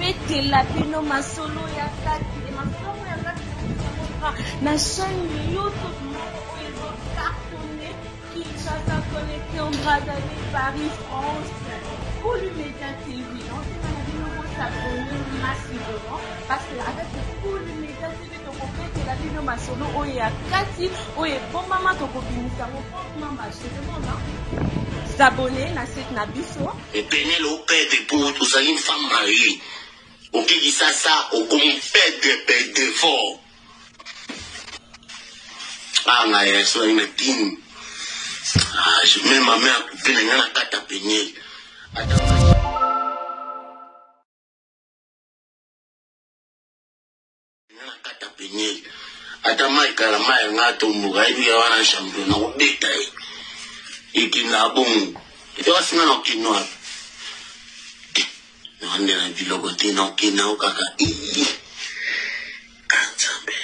fête la bino masolo ya kati et masolo ya kati na chaîne YouTube moko cartonné qui s'est connecté en Brazzaville, Paris, France, Kulu Media TV. On s'est s'abonner massivement parce que avec Kulu Media TV to complète la bino masolo ya kati oye bon maman to kobimisa mo maman chez moi non. S'abonner na cette nabiso et peiner le pède pour tout ça une femme mariée ok dit ça au comme pède fort ah mais ça une team ah je mets ma mère à couper les gars à peigner ata mai kala mai ngato mugai ya wana champion na ubeta ikina bomu ito asina no kinwa nande na bilogo tina kina ukaka kanzambe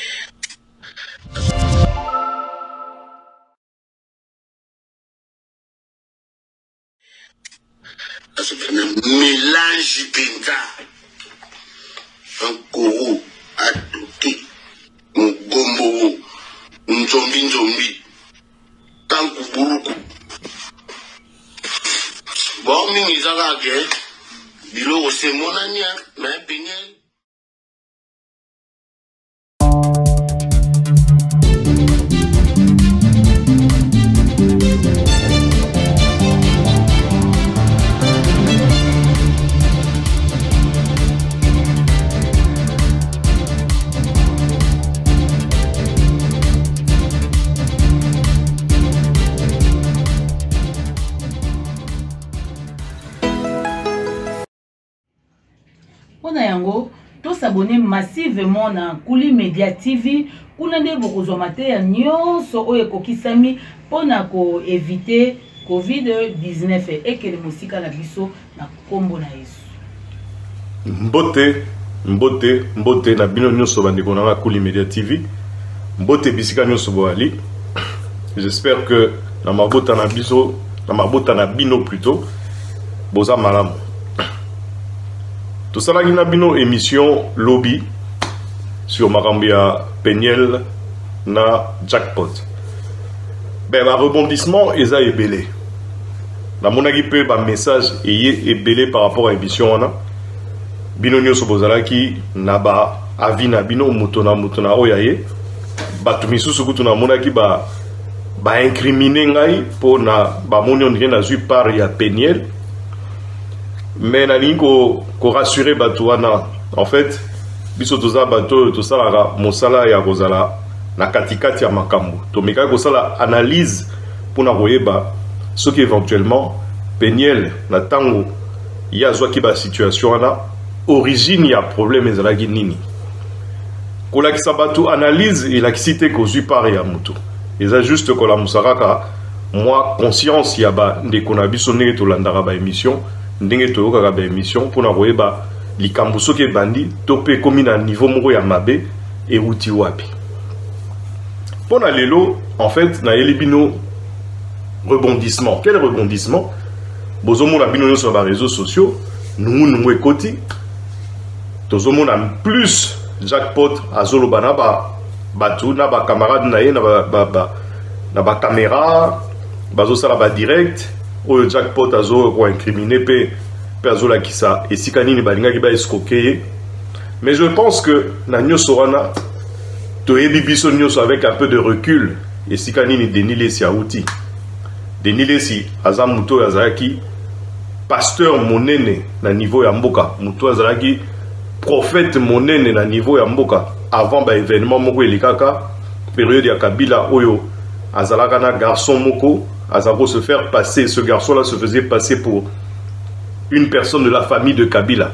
ça fait un mélange pinta un kourou adoté un gombo un zombie tanku buruku bon mingi zaka ke bilo se monania mais penyel. Yango to s'abonner massivement na Kulu Media TV kuna nde bokozwa mateya nyonso oyo ekokisami pona ko éviter COVID-19 ekele mosika na biso na kombo na Yesu. Mbote na bino nyonso bandeko na Kulu Media TV. Mbote bisika nyonso boali. J'espère que na mabota na biso, na mabota na bino plutôt boza malamu. Tout ça là, il y a une émission lobby sur Marambia Peniel na jackpot. Ben, le rebondissement est belé. La monagi peut un message est belé par rapport à l'émission. Bino nyo sobozala ki na ba avina bino mutona oyaye. Batumisu sukutu na monagi ba incriminer ngai pour na ba monyo na zui par ya Peniel. Mais na lingo ko rassurer batouana en fait biso toza bato to sala mosala ya kozala na katikati ya makambo to meka ko sala analyse pour na koyeba ce qui éventuellement Peniel na tango ya zwa ki ba situation na origine ya problème ezalaki nini ko la kisabatu analyse et la kisite ko zui par ya mutu eza juste ko la musaraka moi conscience ya ba ndeko na biso ndenge to landaka ba émission ndenge toyoka ba émission pour na koyeba likambo soki bandi topé komi na niveau moko ya mabe et outi wapi pona lelo en fait na elibino rebondissement. Quel rebondissement? Bozomona bino sur les réseaux sociaux nous ekoti tozomona plus jackpot azolo banaba batu na ba camarade na ye na ba caméra bazo sala ba direct o jackpot azo ko incriminer pe azo la kisa esika nini balinga ki ba escroquer. Mais je pense que na nyoso wana to yebi biso nyoso avec un peu de recul esika nini Denis Lesi auti Denis Lesi aza muto azaki pasteur monene na niveau ya mboka, muto azaki prophète monene na niveau ya mboka avant ba événement moko elikaka période ya Kabila oyo azalaka na garçon moko azako se faire passer, ce garçon là se faisait passer pour une personne de la famille de Kabila.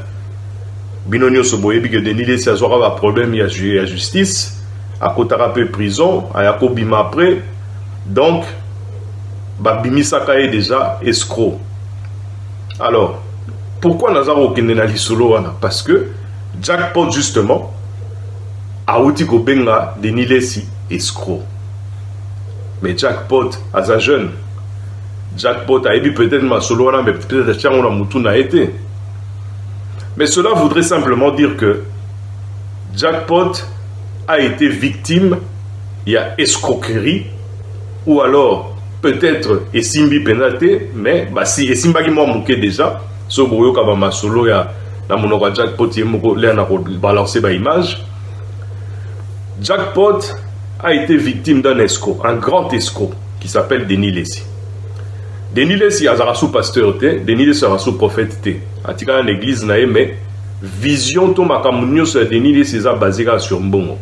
Binonio Soboyebi que Denis Lesi azora ba problème ya justice à kotara pe prison ayako bima après donc Babimi Sakaye déjà escroc. Alors, pourquoi Nazaro Kenenali Solo? Parce que jackpot justement a outi ko benga Denis Lesi escroc. Mais jackpot à sa jeune, jackpot a ébi peut-être ma solo mais peut-être on a mutu na été. Mais cela voudrait simplement dire que Jackpot a été victime, il y a escroquerie, ou alors peut-être Esimbi Penate, mais bah, si Esimba qui m'a manqué déjà, ce boyo kabama solo ya na monoko Jackpot yemoko le na balancer ba image. Jackpot a été victime d'un escroc, un grand escroc qui s'appelle Denis Lessi. Denis Lessi a sous pasteur te, Denis Lessi a sous prophète te. Atika en église na mais vision to makamunyo sur Denis Lessi est basé sur mbongo.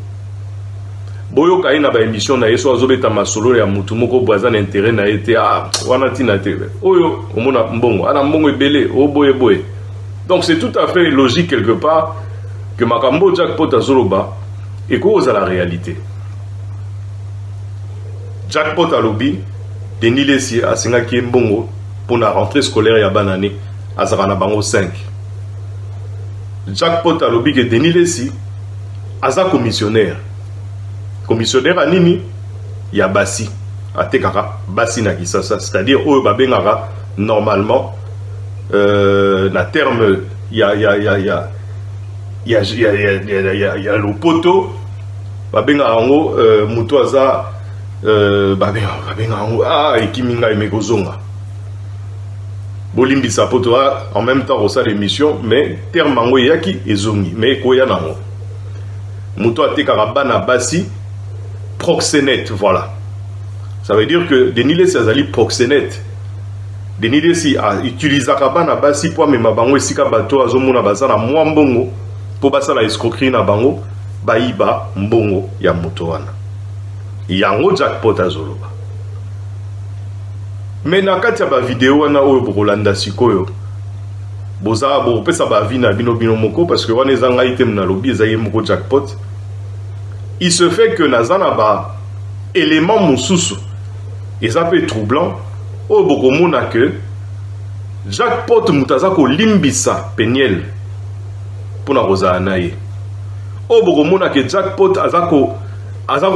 Boyo kai na ba émission na yeso azobeta masolo ya mutu moko boazana intérêt na été wana tina te. Oyo omona mbongo, ana mbongo ebele, o boye boye. Donc c'est tout à fait logique quelque part que makambo Jackpot azoloba et cause à la réalité. Jackpot à lobby, Denis Lessi a singaki mbongo pour la rentrée scolaire ya banane azarana bango 5. Jackpot à lobby que Denis Lessi aza commissionnaire. Commissionnaire à nini ya basi atekaka basi na kisasa, c'est-à-dire oyo babengaka normalement na terme ya le poto babengaka ngo mutu aza babengaka ngo ekiminga emekozonga bolimbisa poto en même temps osala émission mais terme yango eyaki ezongi mais ekoya nango mutu atekaka bana basi proxénète, voilà. Ça veut dire que Denis Lessi azali proxénète. Denis Lessi a utilisé kabana basi pour me mabango esika bato azomona bazana mwa mbongo pour basala escroquerie na bango baiba mbongo ya moto wana. Yango Jackpot azoloba. Mais na kati ya ba vidéo wana oyo bokolanda sikoyo. Boza bo pesa ba vi na bino moko parce que wana ezanga item na lobby ezaye moko Jackpot. Il se fait que Nazana ba élément moussousou et ça peut être troublant au bokomona que Jackpot mutazako limbisa Peniel pour na rosa anaye au bokomona que Jackpot azako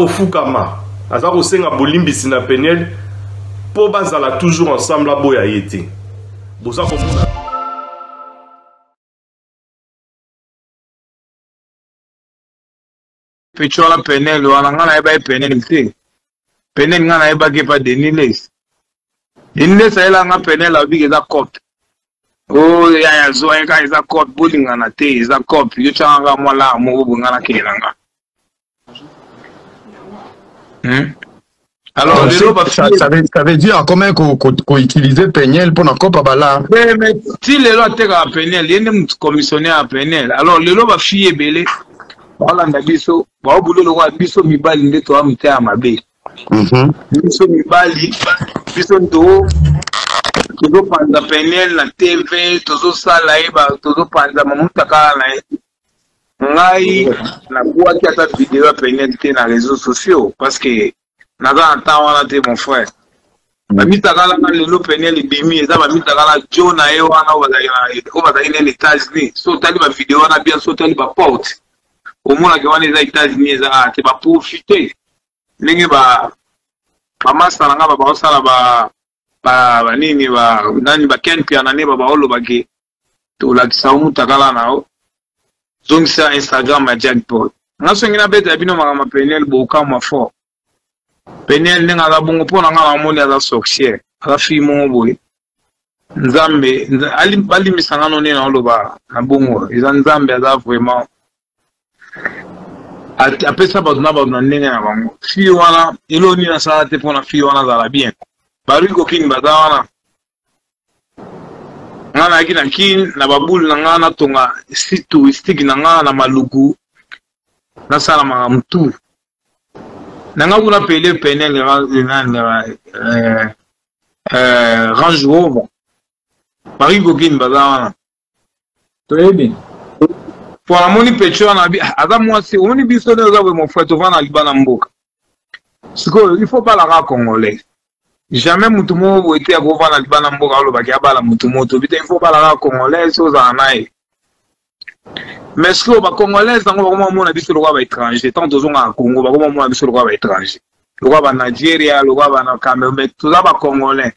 fukama azako senga bolimbisi na Peniel pour bazala toujours ensemble la boya yete bozako mona Pechola Penel, wana ngana eba Penel mte. Penel ngana eba kepa Denis Lessi. Denis Lessi ela nga Penel abi eza cop. Oh ya zo eka eza cop boli ngana te eza cop. Yo changa mwala mo ngana kelanga. Alors ça veut dire comment qu'on utiliser Penel pour n'en pas bala. Mais si les lois tega Penel, yene commissionnaire à Penel. Alors les lois va fier belé. Voilà ndabiso ba bulo lo wa biso mibali ndeto wa mtea mabe biso mibali biso ndo tozo panza Penel na TV tozo sala eba tozo panza mamutaka na ngai na kwa ata vidéo ya Penel te na réseaux sociaux parce que naza ata wana te mon frère ba mitaka la lelo Penel bimi eza ba mitaka la John na yo wana o bazali na États-Unis so tali ba vidéo wana bien so tali ba porte au moins la guerre des États-Unis c'est pas profiter n'enge ba master nga ba osala ba nini ba nani ba ken pia na ne ba olo ba ke to la kisamu takala nao donc ça Instagram à Jackpot nga so ngina beta bino ma Penel boka ma fort Penel nenga la bongo pona nga na moni ala sorcière ala fi mo boy nzambe ali bali misangano ne na olo ba na bongo eza nzambe aza vraiment après ça ba na ndenge na bango fi wana eloni na sala te pona fi wana za bien bari ko kin ba wana ngana kina kin na babul na ngana tonga situ stick na ngana na maluku na sala ma mtu na ngabuna pele Penel Range Rover bari ko kin ba wana très bien. Pour la moni pecho na bi aza moi c'est on biso na za mon frère to vana libana mboka. Il faut pas la ra congolais. Jamais mutumo était à vana libana mboka lo ba ki abala mutumo to bita il faut pas la ra congolais so za nae. Mais ce que ba congolais ngo ba comment mona biso lo ba étranger tant tozo nga Congo ba comment mona biso lo ba étranger. Lo ba Nigeria, lo ba na Cameroun, mais tout ça ba congolais.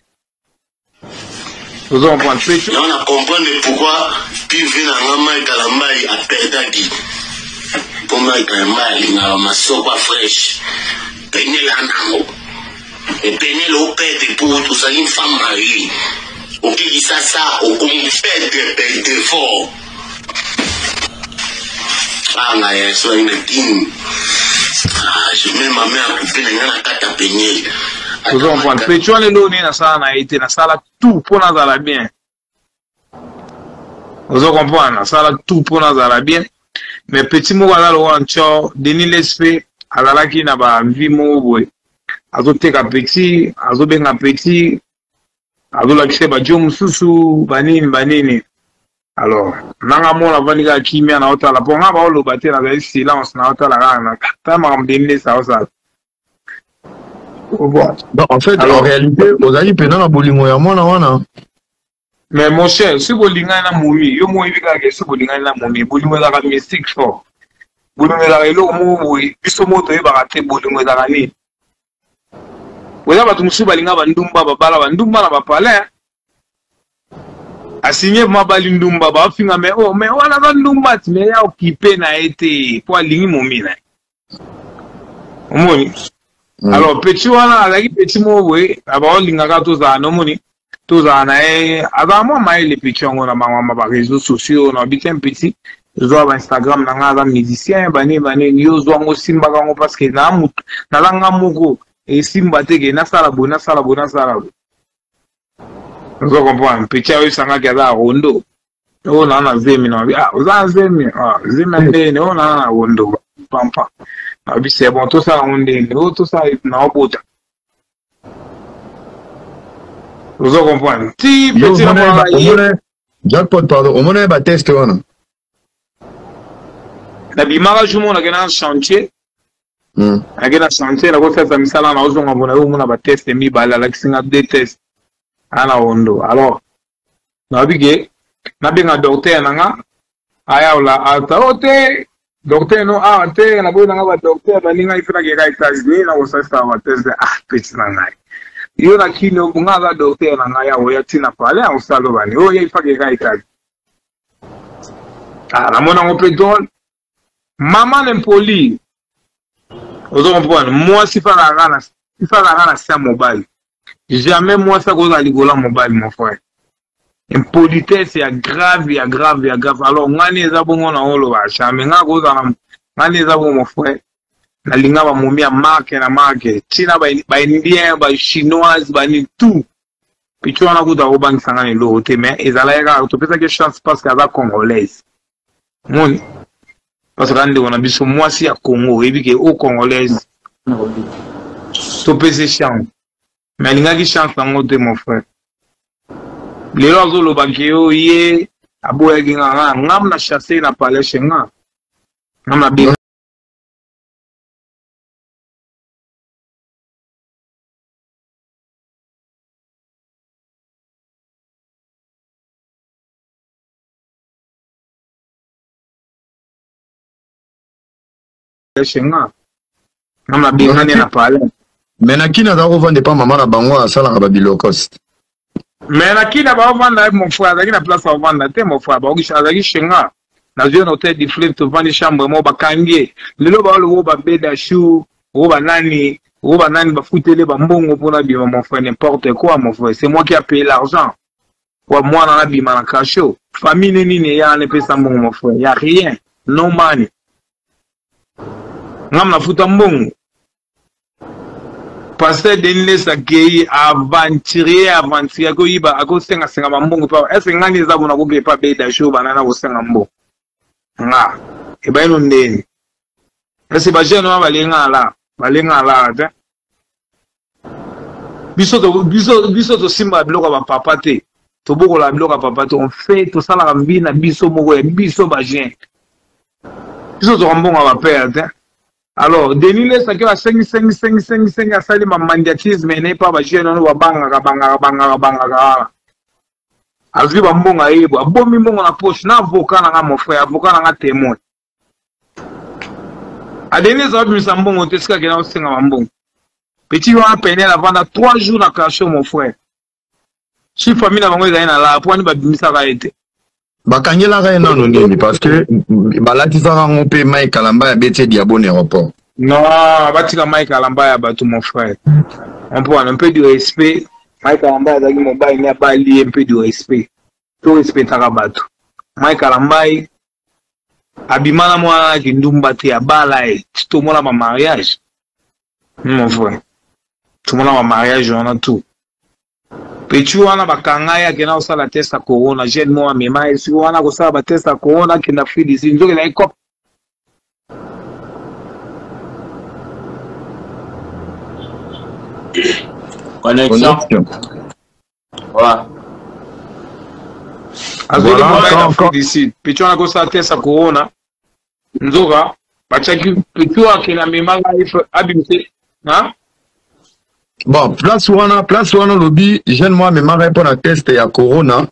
Vous en comprenez Pétion. On a compris pourquoi puis vient à Mike à la maille à Perdaki. Pour Mike à la maille, à ma sopa fraîche. Pénel Anango. Et Pénel au pète pour tout ça, une femme mariée. Au qui dit ça, au compète de fort. Ah, mais c'est une team. Je mets ma mère à couper la carte à Pénel. Vous en comprenez Pétion, les lois, na été, na sala tout pour nous aller bien. Vous en comprenez, na sala tout pour nous aller bien. Mais petit mot à la loi, Denis l'esprit, à la qui n'a pas vie mot, azote ka petit, azobenga petit, azola kise ba jom susu, banini. Alors, nanga mo la vanika kimia na ota la ponga ba lo bate na silence na ota la rana. Tama amdemne ça. En fait, alors, en réalité, vous avez pénal na bolingo ya mwana wana. Mais mon cher, si vous linga na mumi, yo mo ibika ke si vous linga na mumi, bolingo la mystique fort. Bolingo la elo mo biso moto e ba te bolingo la ni. Wala batu musu balinga bandumba babala bandumba na bapale. Asigné mabali ndumba ba finga mais wana bandumba mais ya occupé na été pour lingi momina. Omoni. Alors petit wana alaki petit mowe aba olinga ka toza no moni. Toza na avant moi le petit ngo na mama ba réseaux sociaux na bitin petit zo ba Instagram na nga musicien bani yo zo ngo simba ngo parce que na langa moko et simba teke na sala bona. Vous comprenez petit ayo sanga gaza rondo. O na zemi na za zemi zemi o na rondo pampa. Abi c'est bon tout ça on est tout ça na obota. Vous comprenez ti petit na jackpot pardon on mona ba test wana. Na bimara jumo na gena chantier. Agena chantier na ko sa misala na ozonga bona o mona ba test mi bala la kisinga de test. Ana ondo alors na bige na binga docteur nanga aya ola ataote docteur no ate na bona nga ba docteur baninga ifika ke ka États-Unis na osasa ba test petit nanga yo na kino bunga ba docteur nanga ya oya tina pale a osalo bani o ye ifika ke ka États-Unis na mona ngopedol mama n'empoli ozo comprendre moi si fa la rana sa mobile. Jamais moi ça cause à l'Igola mobile mon frère. Impolitesse c'est grave. Alors ngani za bongo na holo ba chame nga cause na ngani za bongo mon frère. Na linga ba momia marque China ba indien ba chinoise ba ni tout. Pichu na kuda ko bank sangane lo te mais ezala ya to pesa que chance parce qu'elle va congolaise. Mon parce que on a biso moi si à Congo et que au congolaise. To pesa chance. Mais il y a qui chance en mode mon frère. Les autres le banquier yé abo egina ngam na chasser na palais chenga. Ngam na bi chenga. Ngam na bi ngani na palais. Mais na kina za vendre pas maman na bango à sala ba below cost. Mais na kina ba vendre mon frère, na kina place à vendre te mon frère, ba ogisha za kishenga. Na zio no te di flip to vendre chambre mo ba kangie. Lelo ba lo ba beda chou, ba nani ba foutele ba mbongo pona bima mon frère n'importe quoi mon frère, c'est moi qui a payé l'argent. Wa moi na bima na cacho. Famille nini ya ne pesa mbongo mon frère, y a rien, no money. Ngam na futa mbongo. Pasteur Denis Sakei aventurier ko yiba ako senga mambongo pa est ngani za bona ko ge pa beda show banana ko senga mbo nga e ba ino ndeni est ba jeune wa balenga la ta biso to simba biloko ba papa te to boko la biloko papa te on fait to sala mbina biso moko ya biso ba jeune biso to mbongo ba père. Alors, Denis les a que 5 à salir ma mandiatisme n'est pas ba jeune no banga. Azli ba mbonga yebo, abomi mbongo na poche na avocat na mon frère, avocat na témoin. A Denis a mis mbongo teska ke na osenga mbongo. Petit wa peine la vendre 3 jours na caché mon frère. si famille na bango ezali na la pwani babimisaka ete bakangelaka ye nano nini parce que balatisaka ngo mpe Mike Kalamba ya beti Diabo na aéroport. Non, batika Mike Kalamba ya bato mon frère. On peut un peu de respect. Mike Kalamba ezali mobile ni abali un peu de respect. To respectaka bato. Mike Kalamba abimana mwana kindumba te abala e. To mona ma mariage. Mon frère. Tout mona ma mariage on a tout. Pechu wana bakanga ya kena osala test ya corona, jeune mo amema esi wana kosala ba test ya corona kina fili zinzoke na ikop. Connexion. Voilà. Pechu wana kosala test ya corona. Nzoka bachaki pechu akena mema abimse, hein? Bon, place wana lobby, jeune moi me marre pour la test ya corona,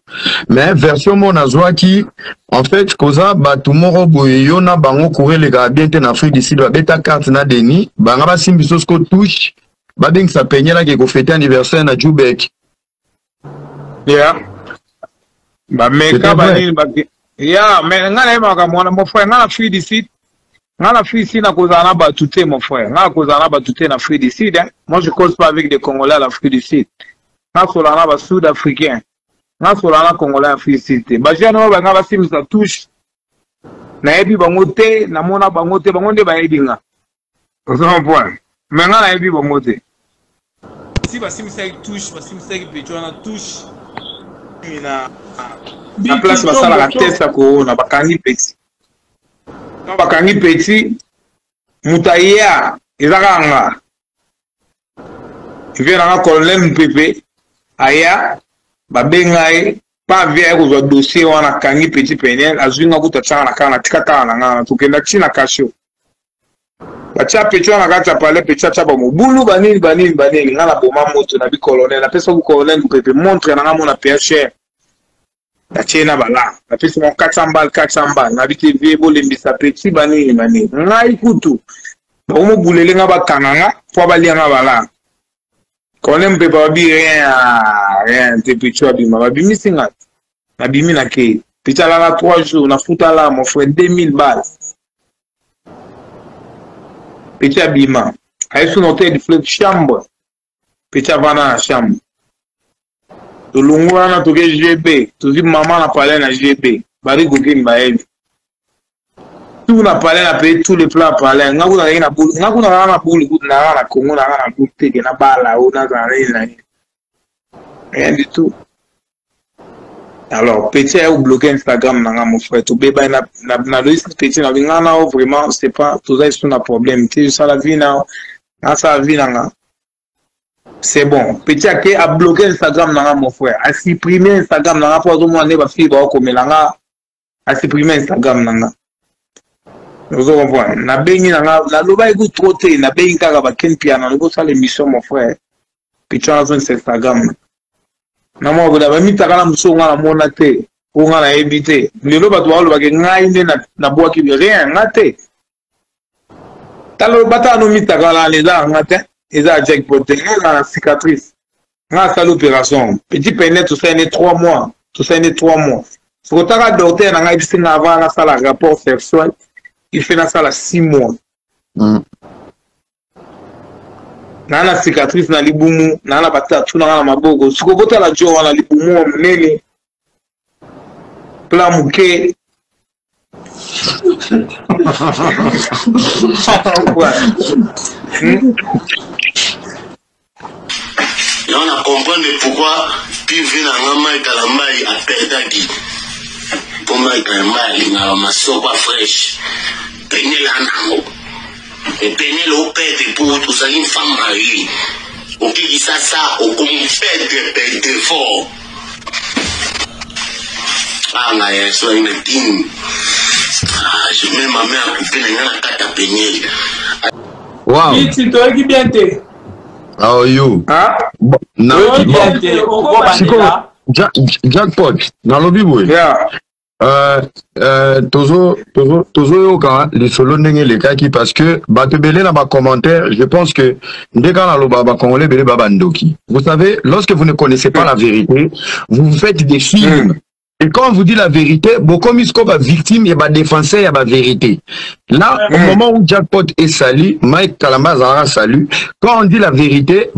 mais version mon azwa qui en fait koza batu moro boye yona bango courir les gars bien en Afrique d'ici la beta carte na deni, banga ba simbiso ko touche, ba ding sa peñela qui ko fêter anniversaire na Jubek. Yeah. Ba meka bani ba yeah, mais ngana ba ka mona mo frère ngana Afrique d'ici. La Afrique ici n'a causé un batouté, mon frère. N'a causé un batouté en Afrique du Sud. Moi, je cause pas avec des Congolais à l'Afrique du Sud. N'a causé un Sud-Africain. N'a causé un Congolais à l'Afrique du Sud. Bah, j'ai un homme qui va ça touche. N'a ebi bangote, n'a mona bangote, bangote ba ebinga. C'est un point. Maintenant, n'a ebi bangote. Si bah si ça touche, bah si ça qui peut on touche. La place va ça la tête à corona, bah kangi petit. Bakangi petit mutaya ezakanga vient colonel Mpepe aya babengai pa vient ko dossier wana kangi petit penel azuinga kutachana na kana tikata na ngana tukenda china kasho bacha pecho na kata pale pecha chaba mobulu banini ngana boma moto na bi colonel la pesa ku colonel Mpepe montre na ngamo na PHR la chena bala la pesa mon 400 balles na biti viebo lembisa petit bani ngai kutu bomo bulele nga bakanga po balianga bala konem Mpepe babi rien te picho abima babi misinga na bimi na ke picha la 3 jours na futa la mon frère 2000 balles picha bima aisu noter de flip chambre picha vana na chambre to lungwa na to GB to zi mama na parler na GB bari gogin baebi tout na parler na payer tous les plans parler ngaku na bulu ngaku na bulu na Congo na bulu te na bala o na na rien du tout. Alors petit ou bloquer Instagram na mon frère to beba na liste petit na ngana vraiment c'est pas tout ça c'est un problème tu ça la vie na ça vie na. C'est bon. Petit a bloqué Instagram dans mon frère. A supprimer Instagram dans pour tout le monde va fibre comme là. A supprimer Instagram dans. Vous comprenez? Na bengi na loba ego trotter na bengi kaka ba ken piano go ça l'émission mon frère. Petit a besoin Instagram. Na mo boda ba mitaka na musonga na mona te. Ko nga na éviter. Le loba to lo ba ke ngai na boa ki rien ngate. Talo bata no mitaka la les là ngate. Ils ont jackpot, la cicatrice. Grâce à l'opération, petit pénet, tout ça, il est 3 mois. Tout ça, il est 3 mois. Si vous avez un docteur, il a avant la salle rapport sexuel, il fait la salle 6 mois. Dans la cicatrice, dans les boumous, dans la patate, dans la mabogo. Si vous avez la joie, dans les boumous, nene, plan mouké. Et on a compris pourquoi puis vient en Mike Kalamba a perdu pour Mike Kalamba il a ma sopa fraîche Penel anango et Penel au pète pour tout ça une femme mariée au qui ça au compète de fort ah là il soit une team je mets ma mère à couper la carte à Penel. Wow. Tu dois qui bien te. How are you? Hein? Jackpot. Na lobby boy. Yeah. Tozo yoka les solo ndenge les kaki parce que batebele na ba commentaire, je pense que ndeka na loba ba congolais bele baba ndoki. Vous savez, lorsque vous ne connaissez pas la vérité, vous faites des films. Et quand on vous dit la vérité, beaucoup misko ba victime, il y a ba défenseur, il y a ba vérité. Là, au moment où Jackpot est sali, Mike Kalamba Zara salut. Quand on dit la vérité,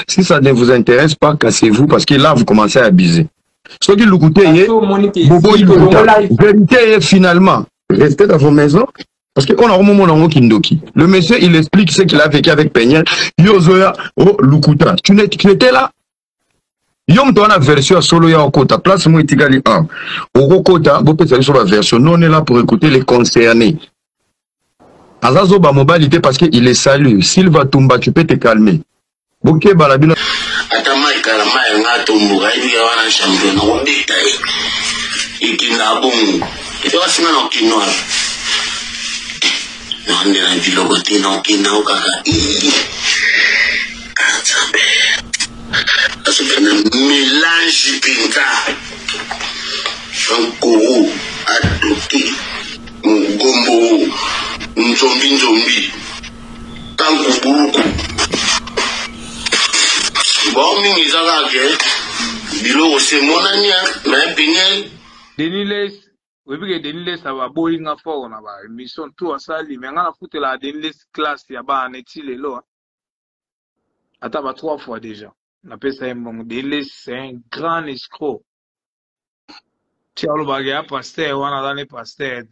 si ça ne vous intéresse pas, cassez-vous parce que là, vous commencez à abuser. Ce qui le coûte vérité est finalement, restez dans vos maisons. Parce qu'on a un moment dans Kindoki. Le monsieur, il explique ce qu'il a vécu avec Peñel. Yozoya, oh, Lukuta. Tu étais là? Yom to na version solo ya okota place mo itigali 1 okota bo pesa sur la version non on est là pour écouter les concernés azazo ba mobilité parce que il est salut Silva Tumba tu peux te calmer boké balabino atama ikalama nga tumbuka ibi ya wana champion na ndeta ikina bongo ito wasinga no kinwa nande na biloko tino kina okaka kansambe. Ça fait un mélange pinta. Un kourou, adopté, un gombo, un zombie, un kouroukou. Bon, mimi, ça va, ok? Bilo, c'est mon ami, mais Peñel. Deniles, oui, parce que Deniles, ça va boire une fois, on a une mission tout à ça, mais on a foutu la Deniles classe, il y a pas un étil et là. Attends, 3 fois déjà. On appelle ça un bon délai, c'est un grand escroc. Tu as le bagage pasteur, on a dans les pasteurs.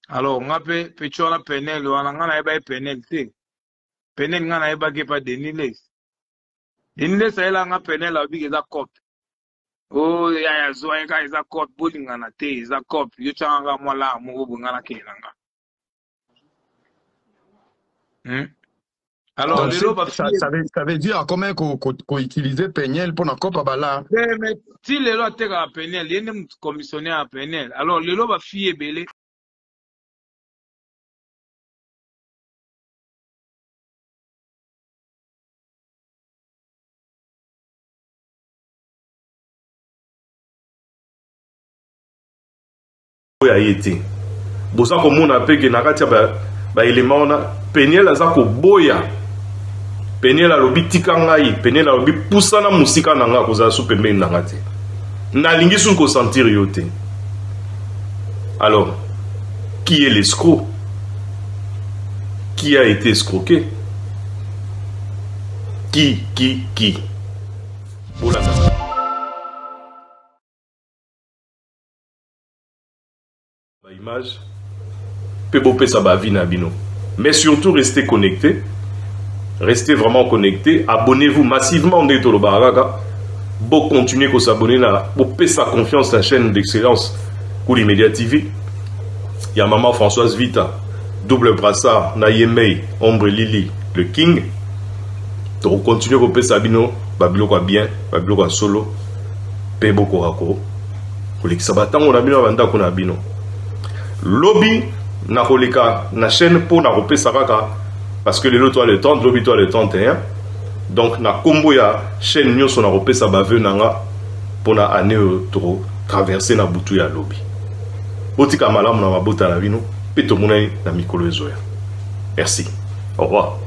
Alors, on appelle Pétion Peñel, on a un Peñel. Peñel, on a un bagage pas Deniles. Deniles, c'est là, on a Peñel, on a un cop. Oh, il y a un cop, bowling, on a té, il y a un cop. Il y a un moi là, mon gros, on a un. Alors, donc, ça veut dire comment qu'on utilisait Peñel pour la Copa Bala. Mais si les lois étaient à Peñel, il y a un commissionnaire à Peñel. Alors, les lois va fier belé. Il a été. Pour ça, comme on a appelé que Nakatia, élément, Peñel a zako boya. Peñel a lobi tikangai, Peñel a lobi poussana musika nanga koza su pembe nangate. Na lingi sun ko sentir yote. Alors, qui est l'escroc? Qui a été escroqué? Qui? Voilà. Image. Peu beau ça va vie na bino. Mais surtout restez connectés. Restez vraiment connectés. Abonnez-vous massivement de Tolo Baraka. Pour continuer à s'abonner pour payer sa confiance à la chaîne d'excellence Kouli Media TV. Il y a maman Françoise Vita, double brassard, Nayemei, Ombre Lily, le King. Donc continuez à payer sa bino, babilo quoi bien, babilo quoi solo, paye beaucoup rako. Pour les sabatans on a bino avanda qu'on a bino. Lobby na koleka na chaîne pour na payer sa raka. Parce que le 30, lobby toi le 31. Donc na combo ya chaîne nyo son na sa bave nanga pour na année trop traverser na butu ya lobby. Botika malamu na mabota na bino pe to munai na mikolo ezoya. Merci. Au revoir.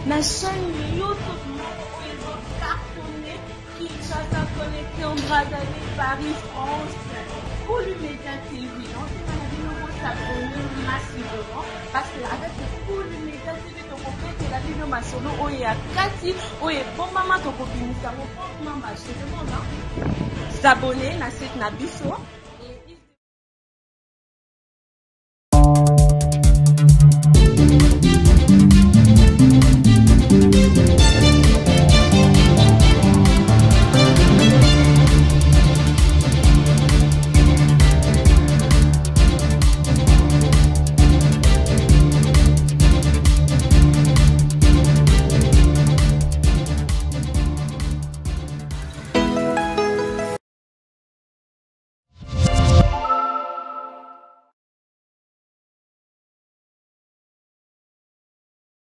Na chaîne YouTube Kinshasa Connexion Brazzaville Paris France Kouli Media TV. On s'est s'abonner massivement parce que avec Kouli Media TV tu comprends que la vidéo ma solo oye ya kati oye bon maman to ko binisa mo maman chez le monde s'abonner na site na biso